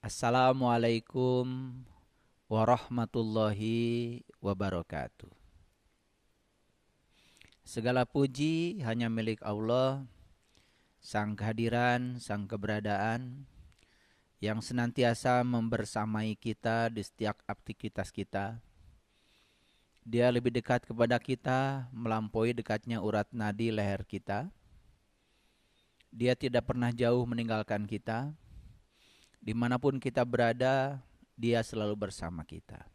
Assalamualaikum warahmatullahi wabarakatuh. Segala puji hanya milik Allah, Sang kehadiran, Sang keberadaan, yang senantiasa membersamai kita di setiap aktivitas kita. Dia lebih dekat kepada kita, melampaui dekatnya urat nadi leher kita. Dia tidak pernah jauh meninggalkan kita. Dimanapun kita berada, Dia selalu bersama kita.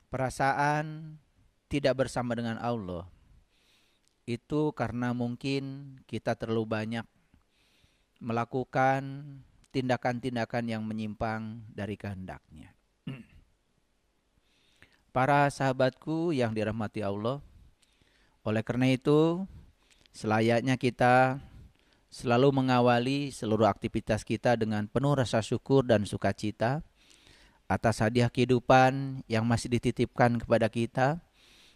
Perasaan tidak bersama dengan Allah itu karena mungkin kita terlalu banyak melakukan tindakan-tindakan yang menyimpang dari kehendak-Nya. Para sahabatku yang dirahmati Allah, oleh karena itu selayaknya kita selalu mengawali seluruh aktivitas kita dengan penuh rasa syukur dan sukacita atas hadiah kehidupan yang masih dititipkan kepada kita.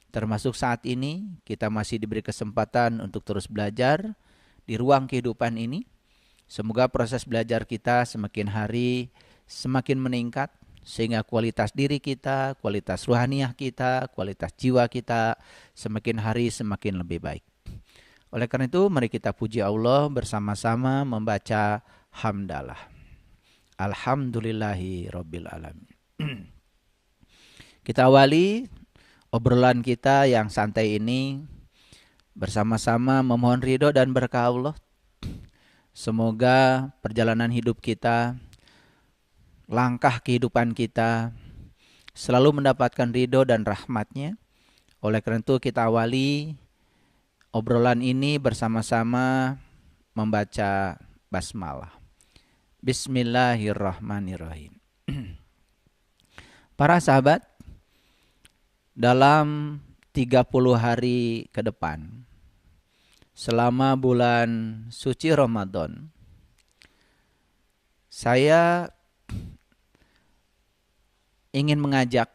Termasuk saat ini kita masih diberi kesempatan untuk terus belajar di ruang kehidupan ini. Semoga proses belajar kita semakin hari semakin meningkat, sehingga kualitas diri kita, kualitas ruhaniah kita, kualitas jiwa kita semakin hari semakin lebih baik. Oleh karena itu mari kita puji Allah bersama-sama membaca hamdalah. Alhamdulillahi rabbil alamin. Kita awali obrolan kita yang santai ini bersama-sama memohon ridho dan berkah Allah. Semoga perjalanan hidup kita, langkah kehidupan kita selalu mendapatkan ridho dan rahmat-Nya. Oleh karena itu kita awali obrolan ini bersama-sama membaca basmalah. Bismillahirrahmanirrahim. Para sahabat, dalam 30 hari ke depan, selama bulan suci Ramadan, saya ingin mengajak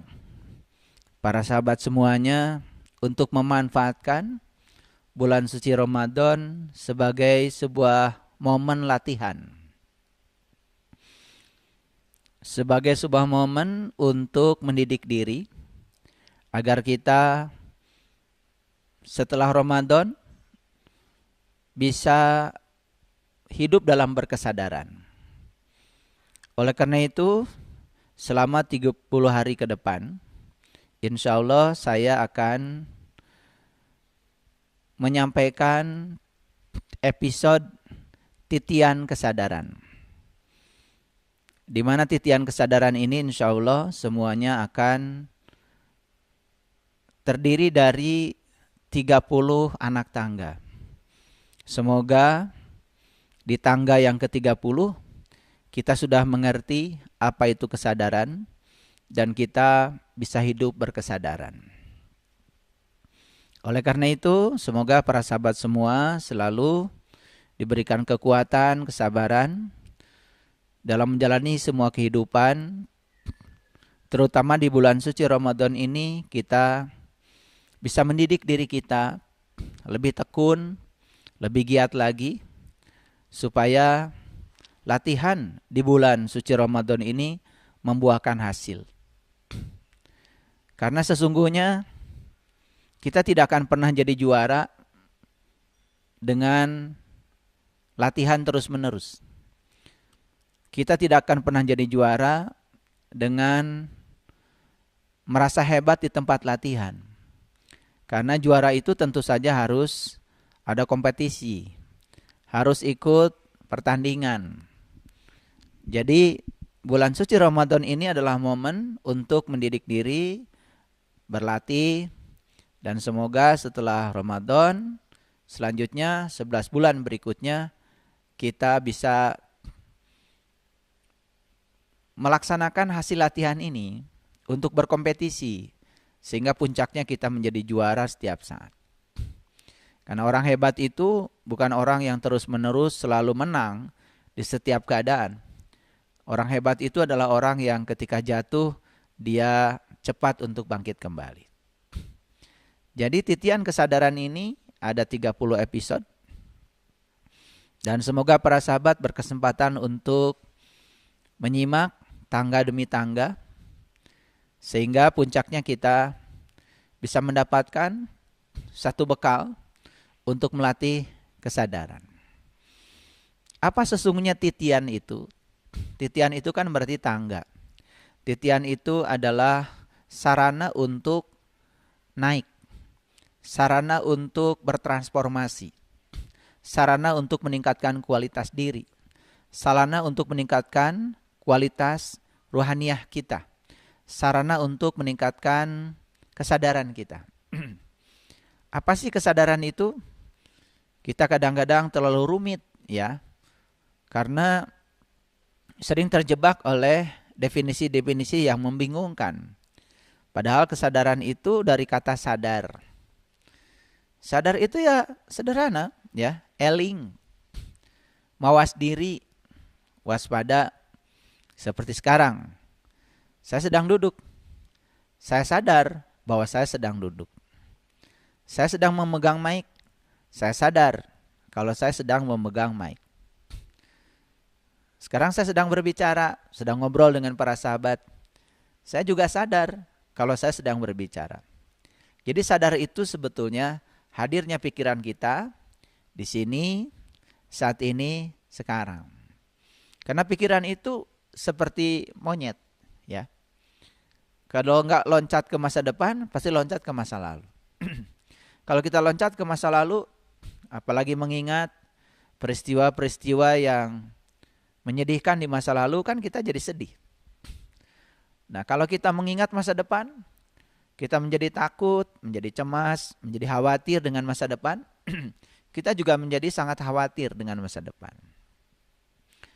para sahabat semuanya untuk memanfaatkan bulan suci Ramadan sebagai sebuah momen latihan. Sebagai sebuah momen untuk mendidik diri, agar kita setelah Ramadan bisa hidup dalam berkesadaran. Oleh karena itu, selama 30 hari ke depan, insya Allah saya akan menyampaikan episode titian kesadaran. Di mana titian kesadaran ini insya Allah semuanya akan terdiri dari 30 anak tangga. Semoga di tangga yang ke-30 kita sudah mengerti apa itu kesadaran dan kita bisa hidup berkesadaran. Oleh karena itu, semoga para sahabat semua selalu diberikan kekuatan, kesabaran dalam menjalani semua kehidupan, terutama di bulan suci Ramadan ini kita bisa mendidik diri kita lebih tekun, lebih giat lagi, supaya latihan di bulan suci Ramadan ini membuahkan hasil. Karena sesungguhnya kita tidak akan pernah jadi juara dengan latihan terus-menerus. Kita tidak akan pernah jadi juara dengan merasa hebat di tempat latihan. Karena juara itu tentu saja harus ada kompetisi, harus ikut pertandingan. Jadi bulan suci Ramadan ini adalah momen untuk mendidik diri, berlatih, dan semoga setelah Ramadan, selanjutnya 11 bulan berikutnya kita bisa melaksanakan hasil latihan ini untuk berkompetisi. Sehingga puncaknya kita menjadi juara setiap saat. Karena orang hebat itu bukan orang yang terus-menerus selalu menang di setiap keadaan. Orang hebat itu adalah orang yang ketika jatuh, dia cepat untuk bangkit kembali. Jadi titian kesadaran ini ada 30 episode. Dan semoga para sahabat berkesempatan untuk menyimak tangga demi tangga, sehingga puncaknya kita bisa mendapatkan satu bekal untuk melatih kesadaran. Apa sesungguhnya titian itu? Titian itu kan berarti tangga. Titian itu adalah sarana untuk naik, sarana untuk bertransformasi, sarana untuk meningkatkan kualitas diri, sarana untuk meningkatkan kualitas ruhaniyah kita, sarana untuk meningkatkan kesadaran kita. Apa sih kesadaran itu? Kita kadang-kadang terlalu rumit ya, karena sering terjebak oleh definisi-definisi yang membingungkan. Padahal kesadaran itu dari kata sadar. Sadar itu ya sederhana ya, eling, mawas diri, waspada. Seperti sekarang, saya sedang duduk. Saya sadar bahwa saya sedang duduk. Saya sedang memegang mic. Saya sadar kalau saya sedang memegang mic. Sekarang saya sedang berbicara, sedang ngobrol dengan para sahabat. Saya juga sadar kalau saya sedang berbicara. Jadi sadar itu sebetulnya hadirnya pikiran kita di sini, saat ini, sekarang. Karena pikiran itu seperti monyet, ya. Kalau enggak loncat ke masa depan, pasti loncat ke masa lalu. Kalau kita loncat ke masa lalu, apalagi mengingat peristiwa-peristiwa yang menyedihkan di masa lalu, kan kita jadi sedih. Nah, kalau kita mengingat masa depan, kita menjadi takut, menjadi cemas, menjadi khawatir dengan masa depan, kita juga menjadi sangat khawatir dengan masa depan.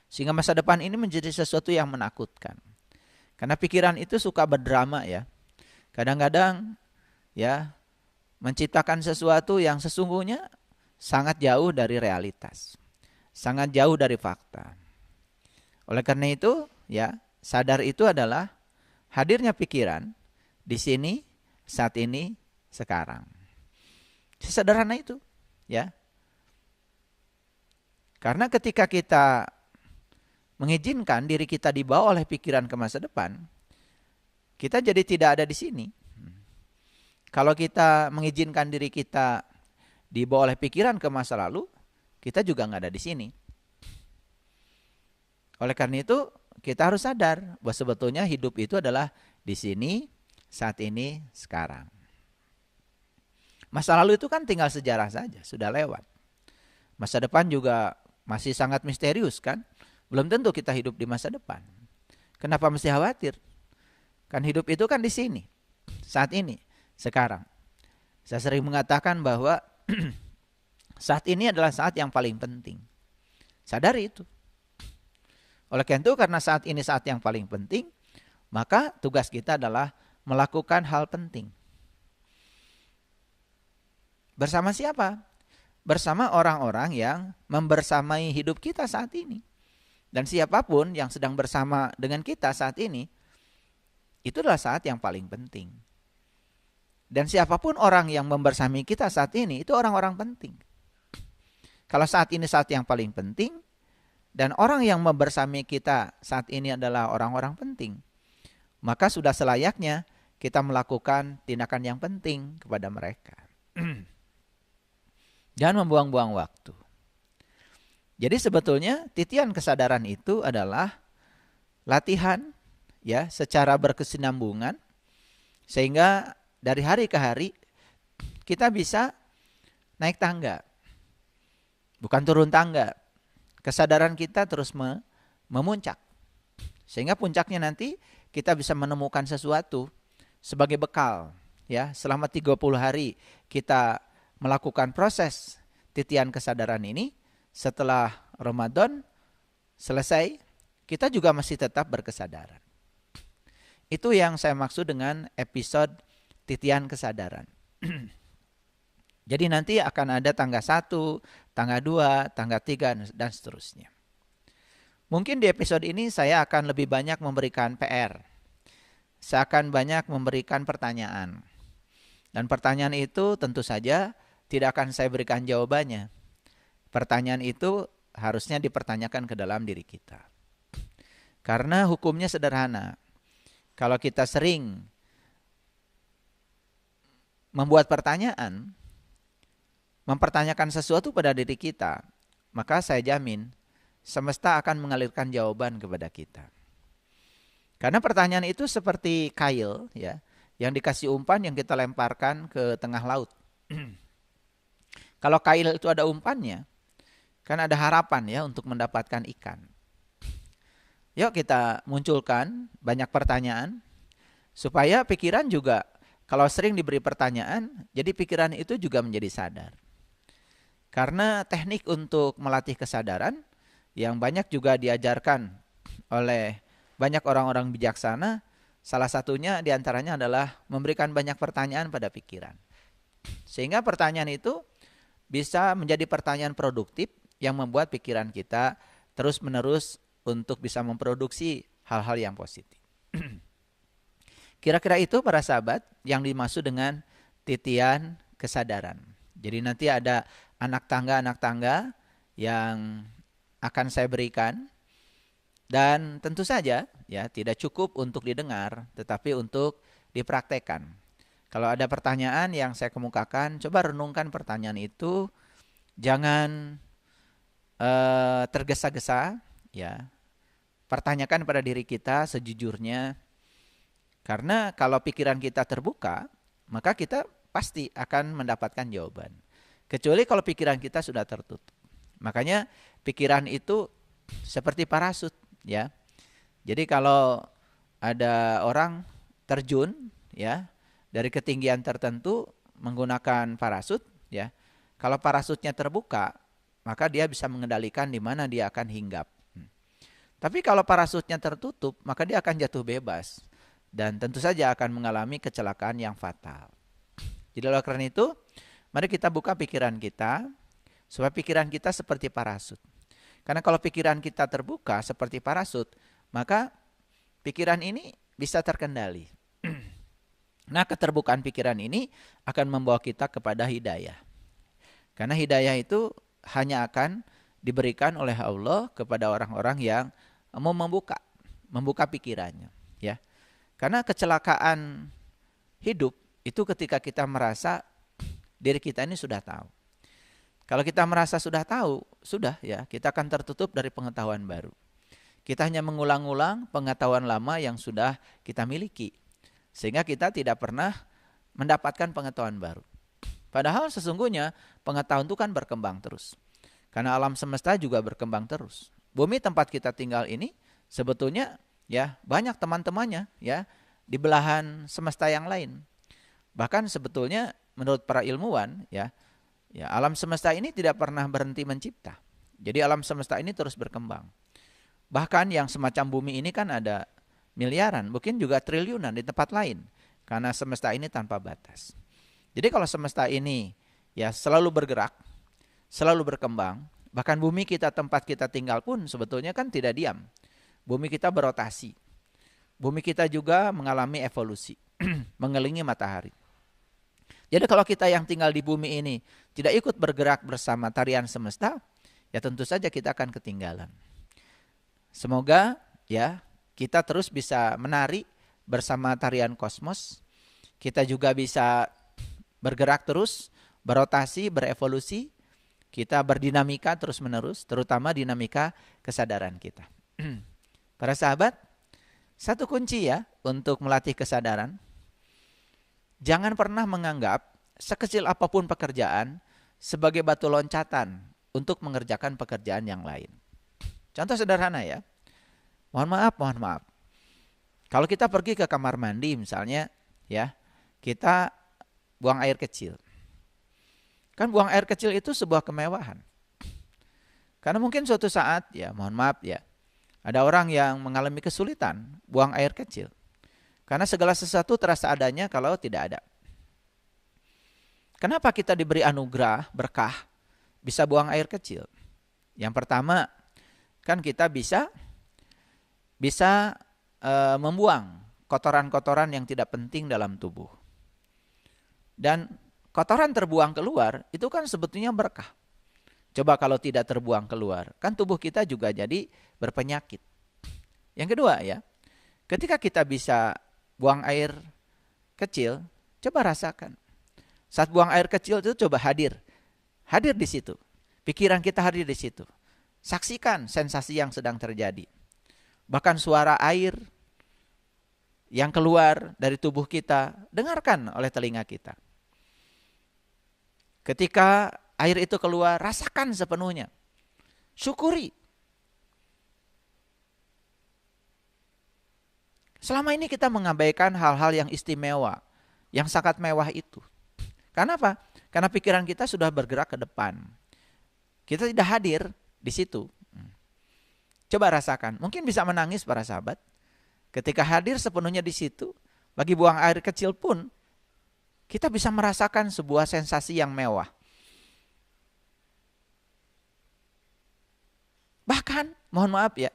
Sehingga masa depan ini menjadi sesuatu yang menakutkan. Karena pikiran itu suka berdrama ya. Kadang-kadang ya menciptakan sesuatu yang sesungguhnya sangat jauh dari realitas. Sangat jauh dari fakta. Oleh karena itu ya, sadar itu adalah hadirnya pikiran di sini, saat ini, sekarang. Sesederhana itu ya. Karena ketika kita mengizinkan diri kita dibawa oleh pikiran ke masa depan, kita jadi tidak ada di sini. Kalau kita mengizinkan diri kita dibawa oleh pikiran ke masa lalu, kita juga nggak ada di sini. Oleh karena itu, kita harus sadar bahwa sebetulnya hidup itu adalah di sini, saat ini, sekarang. Masa lalu itu kan tinggal sejarah saja, sudah lewat. Masa depan juga masih sangat misterius kan? Belum tentu kita hidup di masa depan. Kenapa mesti khawatir? Kan hidup itu kan di sini, saat ini, sekarang. Saya sering mengatakan bahwa saat ini adalah saat yang paling penting. Sadari itu. Oleh karena itu, karena saat ini saat yang paling penting, maka tugas kita adalah melakukan hal penting. Bersama siapa? Bersama orang-orang yang membersamai hidup kita saat ini. Dan siapapun yang sedang bersama dengan kita saat ini, itu adalah saat yang paling penting. Dan siapapun orang yang membersamai kita saat ini, itu orang-orang penting. Kalau saat ini saat yang paling penting, dan orang yang membersamai kita saat ini adalah orang-orang penting, maka sudah selayaknya kita melakukan tindakan yang penting kepada mereka. Jangan membuang-buang waktu. Jadi sebetulnya titian kesadaran itu adalah latihan ya secara berkesinambungan, sehingga dari hari ke hari kita bisa naik tangga, bukan turun tangga. Kesadaran kita terus memuncak, sehingga puncaknya nanti kita bisa menemukan sesuatu sebagai bekal ya. Selama 30 hari kita melakukan proses titian kesadaran ini, setelah Ramadan selesai, kita juga masih tetap berkesadaran. Itu yang saya maksud dengan episode titian kesadaran. Jadi nanti akan ada tangga 1, tangga 2, tangga 3, dan seterusnya. Mungkin di episode ini saya akan lebih banyak memberikan PR. Saya akan banyak memberikan pertanyaan. Dan pertanyaan itu tentu saja tidak akan saya berikan jawabannya. Pertanyaan itu harusnya dipertanyakan ke dalam diri kita. Karena hukumnya sederhana. Kalau kita sering membuat pertanyaan, mempertanyakan sesuatu pada diri kita, maka saya jamin semesta akan mengalirkan jawaban kepada kita. Karena pertanyaan itu seperti kail, ya, yang dikasih umpan yang kita lemparkan ke tengah laut. Kalau kail itu ada umpannya, kan ada harapan ya untuk mendapatkan ikan. Yuk kita munculkan banyak pertanyaan, supaya pikiran juga kalau sering diberi pertanyaan, jadi pikiran itu juga menjadi sadar. Karena teknik untuk melatih kesadaran yang banyak juga diajarkan oleh banyak orang-orang bijaksana, salah satunya diantaranya adalah memberikan banyak pertanyaan pada pikiran. Sehingga pertanyaan itu bisa menjadi pertanyaan produktif yang membuat pikiran kita terus-menerus untuk bisa memproduksi hal-hal yang positif. Kira-kira itu para sahabat yang dimaksud dengan titian kesadaran. Jadi nanti ada anak tangga yang akan saya berikan. Dan tentu saja ya tidak cukup untuk didengar, tetapi untuk dipraktekkan. Kalau ada pertanyaan yang saya kemukakan, coba renungkan pertanyaan itu. Jangan tergesa-gesa, ya. Pertanyakan pada diri kita sejujurnya. Karena kalau pikiran kita terbuka, maka kita pasti akan mendapatkan jawaban. Kecuali kalau pikiran kita sudah tertutup. Makanya pikiran itu seperti parasut, ya. Jadi kalau ada orang terjun, ya, dari ketinggian tertentu menggunakan parasut, ya. Kalau parasutnya terbuka, maka dia bisa mengendalikan di mana dia akan hinggap. Tapi kalau parasutnya tertutup, maka dia akan jatuh bebas dan tentu saja akan mengalami kecelakaan yang fatal. Jadi oleh karena itu, mari kita buka pikiran kita supaya pikiran kita seperti parasut. Karena kalau pikiran kita terbuka seperti parasut, maka pikiran ini bisa terkendali. Nah, keterbukaan pikiran ini akan membawa kita kepada hidayah. Karena hidayah itu hanya akan diberikan oleh Allah kepada orang-orang yang mau membuka pikirannya, ya. Karena kecelakaan hidup itu ketika kita merasa diri kita ini sudah tahu. Kalau kita merasa sudah tahu, sudah ya, kita akan tertutup dari pengetahuan baru. Kita hanya mengulang-ulang pengetahuan lama yang sudah kita miliki. Sehingga kita tidak pernah mendapatkan pengetahuan baru. Padahal sesungguhnya pengetahuan itu kan berkembang terus. Karena alam semesta juga berkembang terus. Bumi tempat kita tinggal ini sebetulnya ya banyak teman-temannya ya di belahan semesta yang lain. Bahkan sebetulnya menurut para ilmuwan ya alam semesta ini tidak pernah berhenti mencipta. Jadi alam semesta ini terus berkembang. Bahkan yang semacam bumi ini kan ada miliaran, mungkin juga triliunan di tempat lain. Karena semesta ini tanpa batas. Jadi kalau semesta ini ya selalu bergerak, selalu berkembang, bahkan bumi kita tempat kita tinggal pun sebetulnya kan tidak diam. Bumi kita berotasi. Bumi kita juga mengalami evolusi, mengelilingi matahari. Jadi kalau kita yang tinggal di bumi ini tidak ikut bergerak bersama tarian semesta, ya tentu saja kita akan ketinggalan. Semoga ya kita terus bisa menari bersama tarian kosmos. Kita juga bisa bergerak terus, berotasi, berevolusi. Kita berdinamika terus-menerus, terutama dinamika kesadaran kita. Para sahabat, satu kunci ya untuk melatih kesadaran. Jangan pernah menganggap sekecil apapun pekerjaan sebagai batu loncatan untuk mengerjakan pekerjaan yang lain. Contoh sederhana ya. Mohon maaf. Kalau kita pergi ke kamar mandi misalnya ya, kita buang air kecil. Kan buang air kecil itu sebuah kemewahan. Karena mungkin suatu saat ya, mohon maaf ya, ada orang yang mengalami kesulitan buang air kecil. Karena segala sesuatu terasa adanya kalau tidak ada. Kenapa kita diberi anugerah, berkah, bisa buang air kecil? Yang pertama, kan kita bisa membuang kotoran-kotoran yang tidak penting dalam tubuh. Dan kotoran terbuang keluar, itu kan sebetulnya berkah. Coba kalau tidak terbuang keluar, kan tubuh kita juga jadi berpenyakit. Yang kedua ya, ketika kita bisa buang air kecil, coba rasakan. Saat buang air kecil itu coba hadir di situ. Pikiran kita hadir di situ. Saksikan sensasi yang sedang terjadi. Bahkan suara air yang keluar dari tubuh kita, dengarkan oleh telinga kita. Ketika air itu keluar, rasakan sepenuhnya. Syukuri. Selama ini kita mengabaikan hal-hal yang istimewa, yang sangat mewah itu. Karena apa? Karena pikiran kita sudah bergerak ke depan. Kita tidak hadir di situ. Coba rasakan. Mungkin bisa menangis para sahabat. Ketika hadir sepenuhnya di situ, lagi buang air kecil pun, kita bisa merasakan sebuah sensasi yang mewah. Bahkan, mohon maaf ya,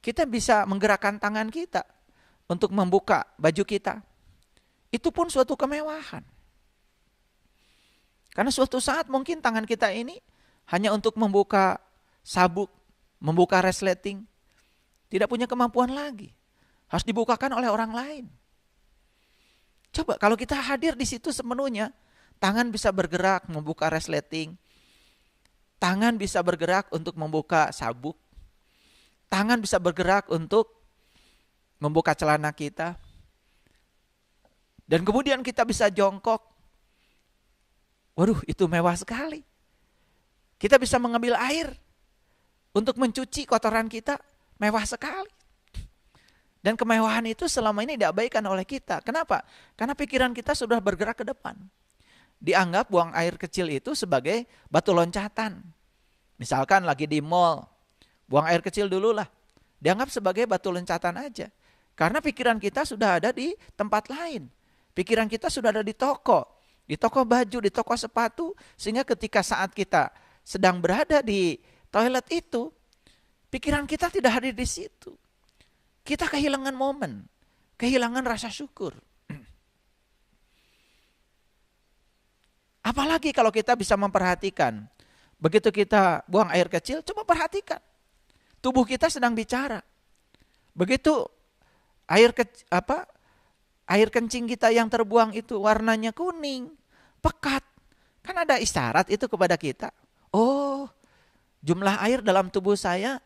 kita bisa menggerakkan tangan kita untuk membuka baju kita. Itu pun suatu kemewahan. Karena suatu saat mungkin tangan kita ini hanya untuk membuka sabuk, membuka resleting, tidak punya kemampuan lagi. Harus dibukakan oleh orang lain. Coba kalau kita hadir di situ sepenuhnya, tangan bisa bergerak membuka resleting, tangan bisa bergerak untuk membuka sabuk, tangan bisa bergerak untuk membuka celana kita, dan kemudian kita bisa jongkok. Waduh, itu mewah sekali. Kita bisa mengambil air untuk mencuci kotoran kita, mewah sekali. Dan kemewahan itu selama ini diabaikan oleh kita. Kenapa? Karena pikiran kita sudah bergerak ke depan. Dianggap buang air kecil itu sebagai batu loncatan. Misalkan lagi di mall, buang air kecil dulu lah. Dianggap sebagai batu loncatan aja. Karena pikiran kita sudah ada di tempat lain. Pikiran kita sudah ada di toko baju, di toko sepatu. Sehingga ketika saat kita sedang berada di toilet itu, pikiran kita tidak hadir di situ. Kita kehilangan momen, kehilangan rasa syukur. Apalagi kalau kita bisa memperhatikan, begitu kita buang air kecil, coba perhatikan. Tubuh kita sedang bicara. Begitu air kencing kita yang terbuang itu warnanya kuning, pekat. Kan ada isyarat itu kepada kita. Oh, jumlah air dalam tubuh saya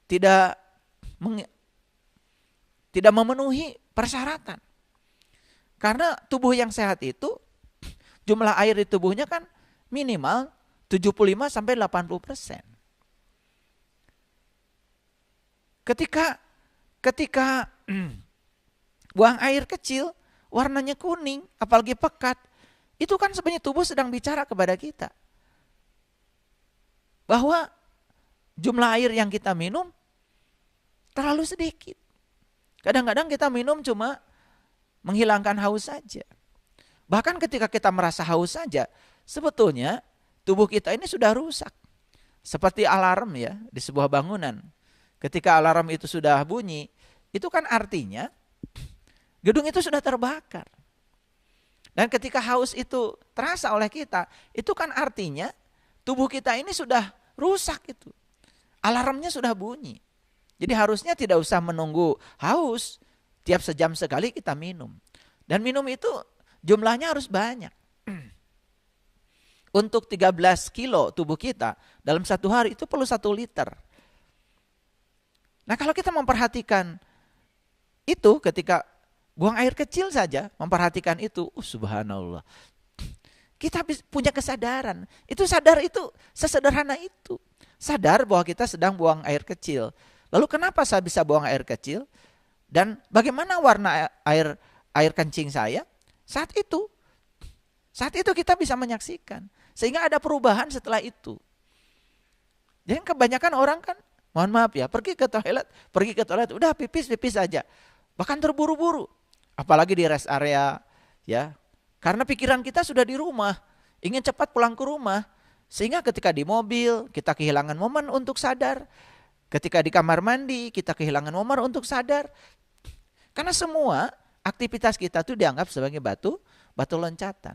tidak memenuhi persyaratan. Karena tubuh yang sehat itu, jumlah air di tubuhnya kan minimal 75-80%. Ketika buang air kecil, warnanya kuning, apalagi pekat, itu kan sebenarnya tubuh sedang bicara kepada kita. Bahwa jumlah air yang kita minum terlalu sedikit. Kadang-kadang kita minum cuma menghilangkan haus saja. Bahkan ketika kita merasa haus saja, sebetulnya tubuh kita ini sudah rusak. Seperti alarm ya di sebuah bangunan. Ketika alarm itu sudah bunyi, itu kan artinya gedung itu sudah terbakar. Dan ketika haus itu terasa oleh kita, itu kan artinya tubuh kita ini sudah rusak itu. Alarmnya sudah bunyi. Jadi harusnya tidak usah menunggu haus, tiap sejam sekali kita minum. Dan minum itu jumlahnya harus banyak. Untuk 13 kilo tubuh kita dalam satu hari itu perlu 1 liter. Nah kalau kita memperhatikan itu ketika buang air kecil saja, memperhatikan itu, subhanallah. Kita punya kesadaran, itu sadar itu sesederhana itu. Sadar bahwa kita sedang buang air kecil. Lalu kenapa saya bisa buang air kecil? Dan bagaimana warna air kencing saya? Saat itu kita bisa menyaksikan. Sehingga ada perubahan setelah itu. Jadi kebanyakan orang kan, mohon maaf ya, pergi ke toilet, udah pipis aja. Bahkan terburu-buru. Apalagi di rest area, ya. Karena pikiran kita sudah di rumah, ingin cepat pulang ke rumah. Sehingga ketika di mobil, kita kehilangan momen untuk sadar. Ketika di kamar mandi, kita kehilangan momen untuk sadar. Karena semua aktivitas kita itu dianggap sebagai batu loncatan.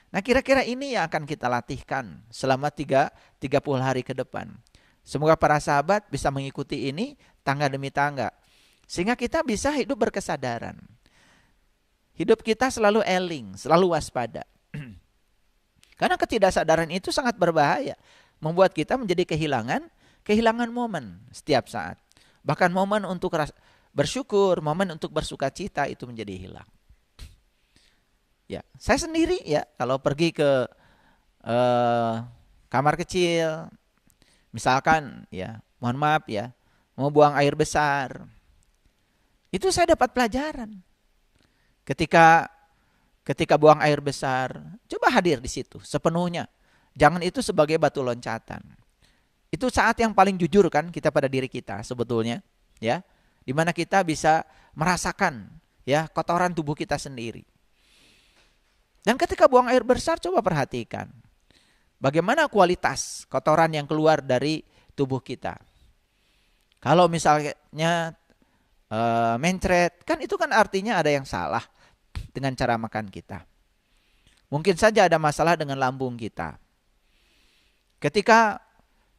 Nah kira-kira ini yang akan kita latihkan selama 30 hari ke depan. Semoga para sahabat bisa mengikuti ini tangga demi tangga. Sehingga kita bisa hidup berkesadaran. Hidup kita selalu eling, selalu waspada. Karena ketidaksadaran itu sangat berbahaya. Membuat kita menjadi kehilangan momen setiap saat. Bahkan momen untuk bersyukur, momen untuk bersuka cita itu menjadi hilang. Ya, saya sendiri ya kalau pergi ke kamar kecil, misalkan ya, mohon maaf ya, mau buang air besar, itu saya dapat pelajaran. Ketika buang air besar, coba hadir di situ sepenuhnya. Jangan itu sebagai batu loncatan. Itu saat yang paling jujur kan kita pada diri kita sebetulnya, ya. Di mana kita bisa merasakan ya kotoran tubuh kita sendiri. Dan ketika buang air besar, coba perhatikan bagaimana kualitas kotoran yang keluar dari tubuh kita. Kalau misalnya mencret, kan itu kan artinya ada yang salah dengan cara makan kita. Mungkin saja ada masalah dengan lambung kita. Ketika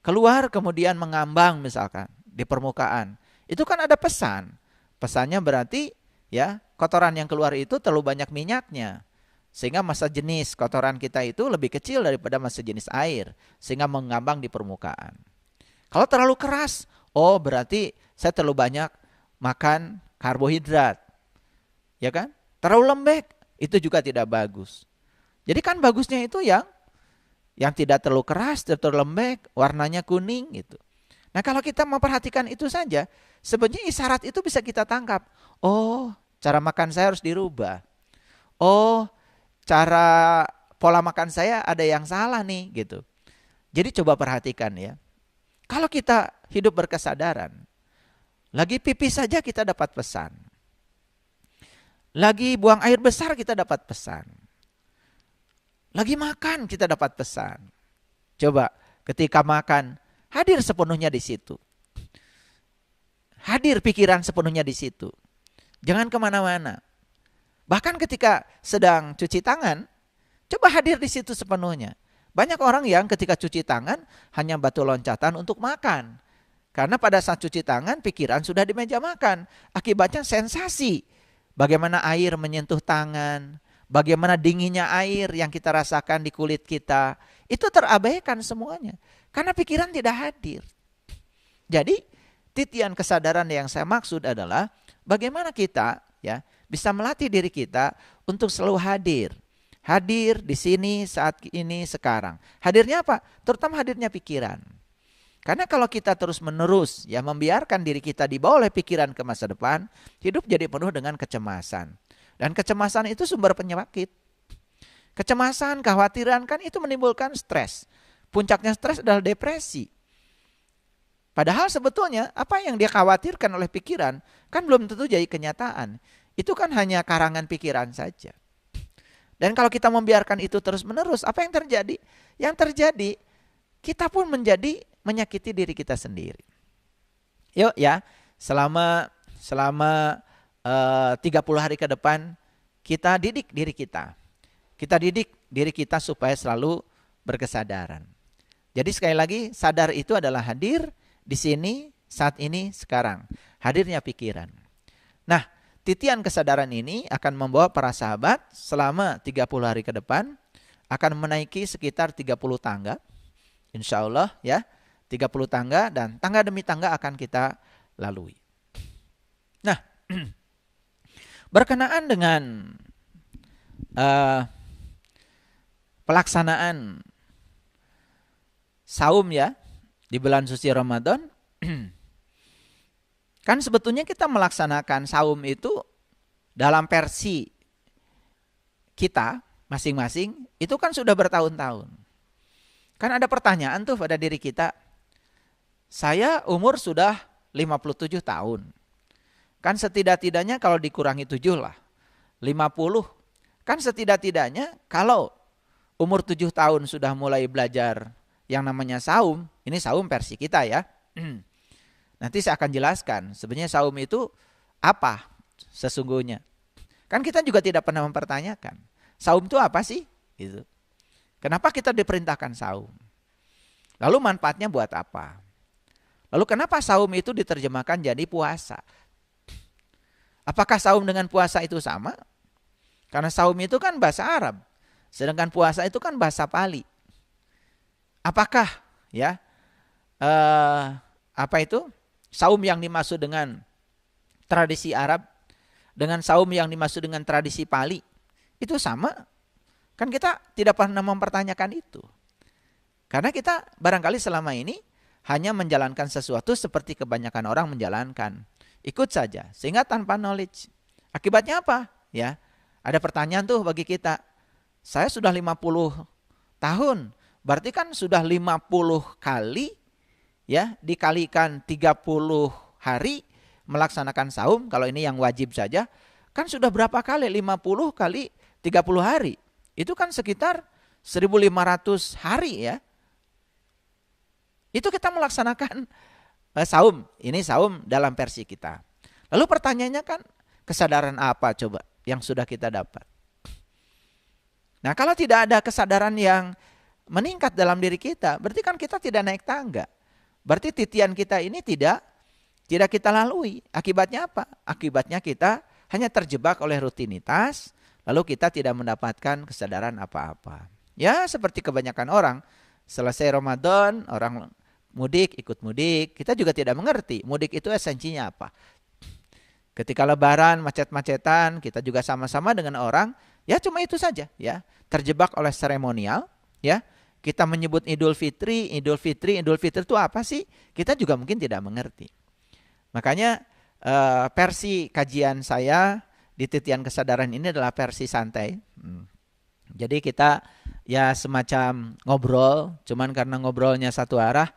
keluar kemudian mengambang misalkan di permukaan, itu kan ada pesan. Pesannya berarti ya kotoran yang keluar itu terlalu banyak minyaknya. Sehingga massa jenis kotoran kita itu lebih kecil daripada massa jenis air. Sehingga mengambang di permukaan. Kalau terlalu keras, oh berarti saya terlalu banyak makan karbohidrat. Ya kan? Terlalu lembek, itu juga tidak bagus. Jadi kan bagusnya itu yang tidak terlalu keras, tidak terlalu lembek, warnanya kuning gitu. Nah kalau kita memperhatikan itu saja, sebenarnya isyarat itu bisa kita tangkap. Oh, cara makan saya harus dirubah. Oh, cara pola makan saya ada yang salah nih gitu. Jadi coba perhatikan ya. Kalau kita hidup berkesadaran, lagi pipis saja kita dapat pesan. Lagi buang air besar kita dapat pesan. Lagi makan kita dapat pesan. Coba ketika makan, hadir sepenuhnya di situ. Hadir pikiran sepenuhnya di situ. Jangan kemana-mana. Bahkan ketika sedang cuci tangan, coba hadir di situ sepenuhnya. Banyak orang yang ketika cuci tangan hanya batu loncatan untuk makan. Karena pada saat cuci tangan pikiran sudah di meja makan. Akibatnya sensasi. Bagaimana air menyentuh tangan, bagaimana dinginnya air yang kita rasakan di kulit kita, itu terabaikan semuanya. Karena pikiran tidak hadir. Jadi titian kesadaran yang saya maksud adalah bagaimana kita ya bisa melatih diri kita untuk selalu hadir. Hadir di sini saat ini sekarang. Hadirnya apa? Terutama hadirnya pikiran. Karena kalau kita terus menerus ya membiarkan diri kita dibawa oleh pikiran ke masa depan, hidup jadi penuh dengan kecemasan. Dan kecemasan itu sumber penyakit. Kecemasan, kekhawatiran kan itu menimbulkan stres. Puncaknya stres adalah depresi. Padahal sebetulnya apa yang dia khawatirkan oleh pikiran kan belum tentu jadi kenyataan. Itu kan hanya karangan pikiran saja. Dan kalau kita membiarkan itu terus menerus, apa yang terjadi? Yang terjadi kita pun menjadi menyakiti diri kita sendiri. Yuk ya, selama 30 hari ke depan kita didik diri kita. Kita didik diri kita supaya selalu berkesadaran. Jadi sekali lagi, sadar itu adalah hadir di sini, saat ini, sekarang. Hadirnya pikiran. Nah, titian kesadaran ini akan membawa para sahabat selama 30 hari ke depan akan menaiki sekitar 30 tangga. Insya Allah ya, 30 tangga dan tangga demi tangga akan kita lalui. Nah, berkenaan dengan pelaksanaan saum ya di bulan suci Ramadan, kan sebetulnya kita melaksanakan saum itu dalam versi kita masing-masing itu kan sudah bertahun-tahun. Kan ada pertanyaan tuh pada diri kita, saya umur sudah 57 tahun. Kan setidak-tidaknya kalau dikurangi 7 lah, 50. Kan setidak-tidaknya kalau umur 7 tahun sudah mulai belajar yang namanya saum, ini saum versi kita ya. Nanti saya akan jelaskan sebenarnya saum itu apa sesungguhnya. Kan kita juga tidak pernah mempertanyakan, saum itu apa sih? Gitu. Kenapa kita diperintahkan saum? Lalu manfaatnya buat apa? Lalu kenapa saum itu diterjemahkan jadi puasa? Apakah saum dengan puasa itu sama? Karena saum itu kan bahasa Arab, sedangkan puasa itu kan bahasa Pali. Apakah ya apa itu saum yang dimaksud dengan tradisi Arab dengan saum yang dimaksud dengan tradisi Pali itu sama? Kan kita tidak pernah mempertanyakan itu. Karena kita barangkali selama ini hanya menjalankan sesuatu seperti kebanyakan orang menjalankan. Ikut saja, sehingga tanpa knowledge. Akibatnya apa? Ya, ada pertanyaan tuh bagi kita. Saya sudah 50 tahun, berarti kan sudah 50 kali ya dikalikan 30 hari melaksanakan saum, kalau ini yang wajib saja, kan sudah berapa kali 50 kali 30 hari. Itu kan sekitar 1.500 hari ya. Itu kita melaksanakan saum. Ini saum dalam versi kita. Lalu pertanyaannya kan, kesadaran apa coba yang sudah kita dapat? Nah, kalau tidak ada kesadaran yang meningkat dalam diri kita, berarti kan kita tidak naik tangga. Berarti titian kita ini tidak kita lalui. Akibatnya apa? Akibatnya kita hanya terjebak oleh rutinitas, lalu kita tidak mendapatkan kesadaran apa-apa. Ya, seperti kebanyakan orang, selesai Ramadan, orang mudik, ikut mudik. Kita juga tidak mengerti mudik itu esensinya apa. Ketika lebaran, macet-macetan, kita juga sama-sama dengan orang, ya cuma itu saja. Ya, terjebak oleh seremonial. Ya, kita menyebut Idul Fitri itu apa sih? Kita juga mungkin tidak mengerti. Makanya versi kajian saya di titian kesadaran ini adalah versi santai. Jadi kita ya semacam ngobrol, cuman karena ngobrolnya satu arah,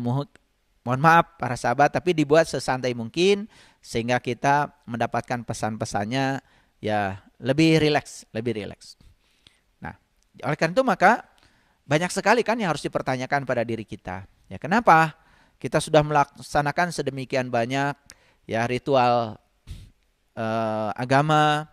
mohon maaf para sahabat, tapi dibuat sesantai mungkin sehingga kita mendapatkan pesan-pesannya ya lebih rileks. Nah, oleh karena itu maka banyak sekali kan yang harus dipertanyakan pada diri kita. Ya, kenapa kita sudah melaksanakan sedemikian banyak ya ritual agama,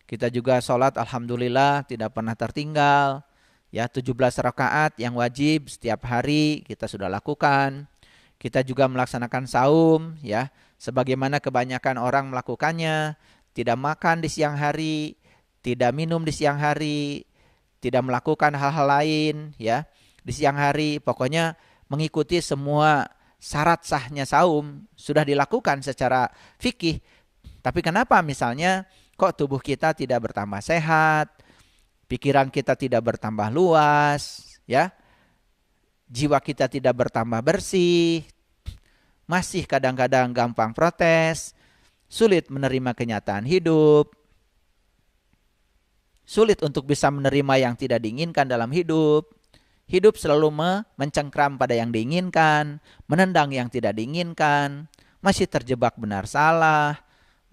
kita juga sholat alhamdulillah tidak pernah tertinggal. Ya, 17 rakaat yang wajib setiap hari kita sudah lakukan. Kita juga melaksanakan saum ya, sebagaimana kebanyakan orang melakukannya, tidak makan di siang hari, tidak minum di siang hari, tidak melakukan hal-hal lain ya di siang hari, pokoknya mengikuti semua syarat sahnya saum sudah dilakukan secara fikih. Tapi kenapa misalnya kok tubuh kita tidak bertambah sehat, pikiran kita tidak bertambah luas, ya, jiwa kita tidak bertambah bersih, masih kadang-kadang gampang protes, sulit menerima kenyataan hidup, sulit untuk bisa menerima yang tidak diinginkan dalam hidup. Hidup selalu mencengkram pada yang diinginkan, menendang yang tidak diinginkan, masih terjebak benar salah,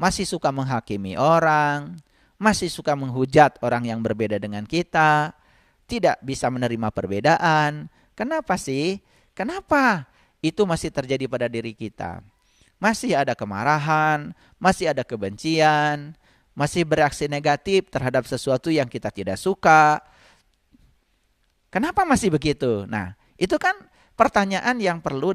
masih suka menghakimi orang, masih suka menghujat orang yang berbeda dengan kita, tidak bisa menerima perbedaan. Kenapa sih? Kenapa itu masih terjadi pada diri kita? Masih ada kemarahan, masih ada kebencian, masih bereaksi negatif terhadap sesuatu yang kita tidak suka. Kenapa masih begitu? Nah, itu kan pertanyaan yang perlu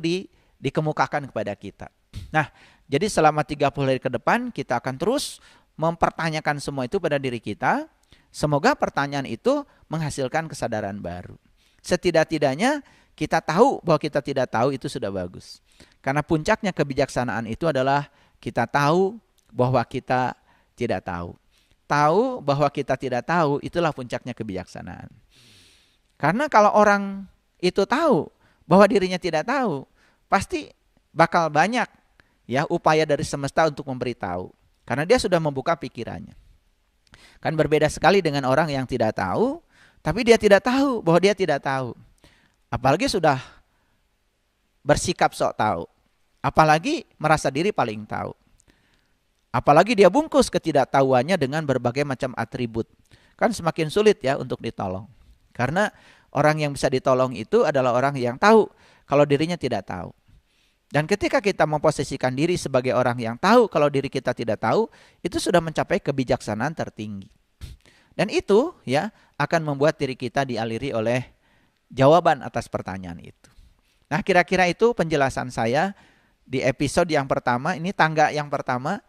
dikemukakan kepada kita. Nah, jadi selama 30 hari ke depan kita akan terus mempertanyakan semua itu pada diri kita. Semoga pertanyaan itu menghasilkan kesadaran baru. Setidak-tidaknya kita tahu bahwa kita tidak tahu itu sudah bagus. Karena puncaknya kebijaksanaan itu adalah kita tahu bahwa kita tidak tahu. Tahu bahwa kita tidak tahu, itulah puncaknya kebijaksanaan. Karena kalau orang itu tahu bahwa dirinya tidak tahu, pasti bakal banyak ya upaya dari semesta untuk memberitahu. Karena dia sudah membuka pikirannya. Kan berbeda sekali dengan orang yang tidak tahu, tapi dia tidak tahu bahwa dia tidak tahu. Apalagi sudah bersikap sok tahu. Apalagi merasa diri paling tahu. Apalagi dia bungkus ketidaktahuannya dengan berbagai macam atribut. Kan semakin sulit ya untuk ditolong. Karena orang yang bisa ditolong itu adalah orang yang tahu kalau dirinya tidak tahu. Dan ketika kita memposisikan diri sebagai orang yang tahu kalau diri kita tidak tahu, itu sudah mencapai kebijaksanaan tertinggi. Dan itu ya akan membuat diri kita dialiri oleh jawaban atas pertanyaan itu. Nah, kira-kira itu penjelasan saya di episode yang pertama, ini tangga yang pertama,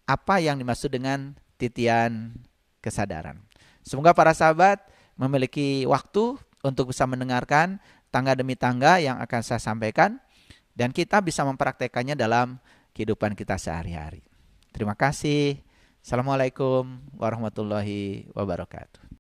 apa yang dimaksud dengan titian kesadaran. Semoga para sahabat memiliki waktu untuk bisa mendengarkan tangga demi tangga yang akan saya sampaikan, dan kita bisa mempraktekannya dalam kehidupan kita sehari-hari. Terima kasih. Assalamualaikum warahmatullahi wabarakatuh.